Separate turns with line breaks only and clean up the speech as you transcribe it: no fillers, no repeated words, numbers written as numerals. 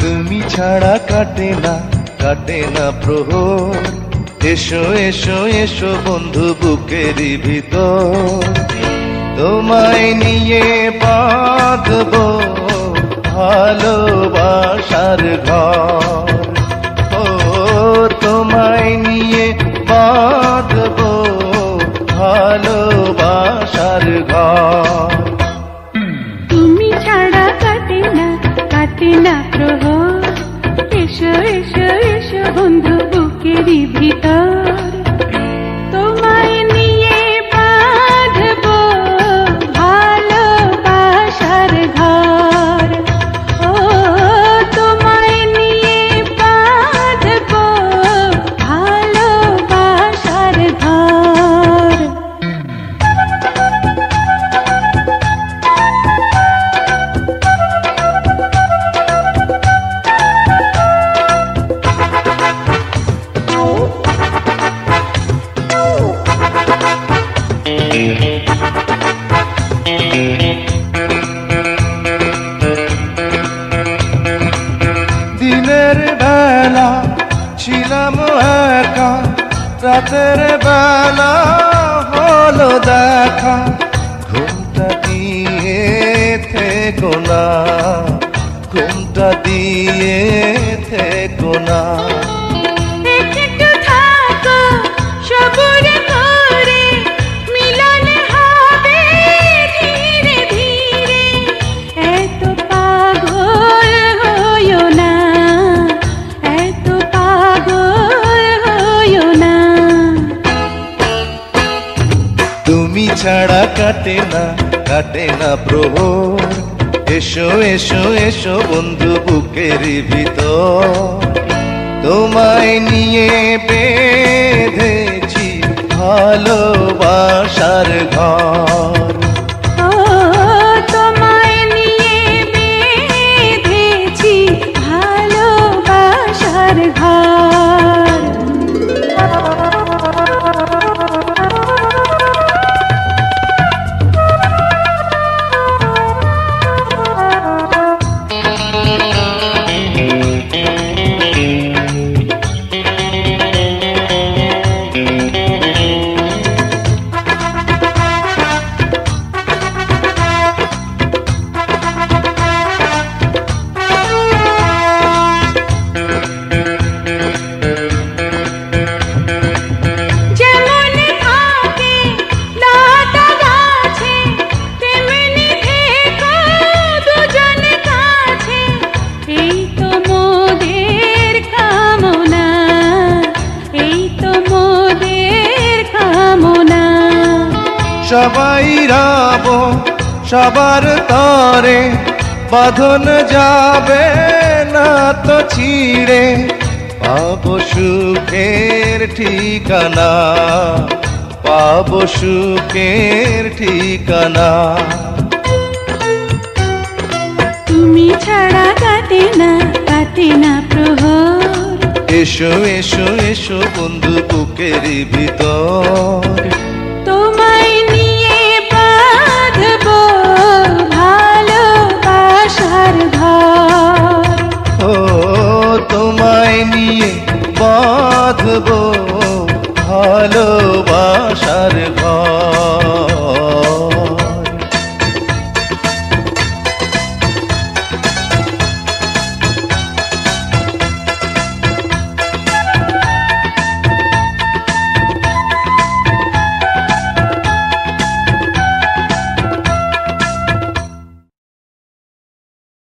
তুমি ছাড়া কাটে না প্রহর, এসো এসো এসো বন্ধু বুকেরই ভিতর, তোমায় নিয়ে বাঁধবো ভালোবাসার ঘর। ও তোমায় নিয়ে বাঁধবো ভালোবাসার ঘর।
তুমি ছাড়া কাটে না প্রহর, এসো এসো এসো বন্ধু বুকেরই ভিতর, তোমায় নিয়ে বাঁধবো ভালোবাসার ঘর। ও তোমায় নিয়ে বাঁধবো ভালোবাসার ঘর।
দিনের বেলা ছিলাম একা, রাতের বেলা হলো দেখা, ঘুমটা দিয়ে থেকো না, ঘুমটা দিয়ে থেকো না।
একটু থাকো সবুর করে, মিলন হবে ধীরে ধীরে, এত পাগল হইও না, এত পাগল হইও না।
তুমি ছাড়া কাটে না প্রহর, এসো এসো এসো বন্ধু বুকেরই ভিতর, তোমায় নিয়ে বেঁধেছি ভালোবাসার ঘর।
ও তোমায় নিয়ে বেঁধেছি ভালোবাসার ঘর।
সবাই রব সবার তরে, বাঁধন যাবে না তো ছিঁড়ে, পাবো সুখের ঠিকানা, পাবো সুখের ঠিকানা।
তুমি ছাড়া কাটে না প্রহর,
এসো এসো এসো বন্ধু বুকেরই ভিতর,
তোমায় নিয়ে বাঁধবো ভালোবাসার ঘর।
ও তোমায় নিয়ে বাঁধবো ভালোবাসা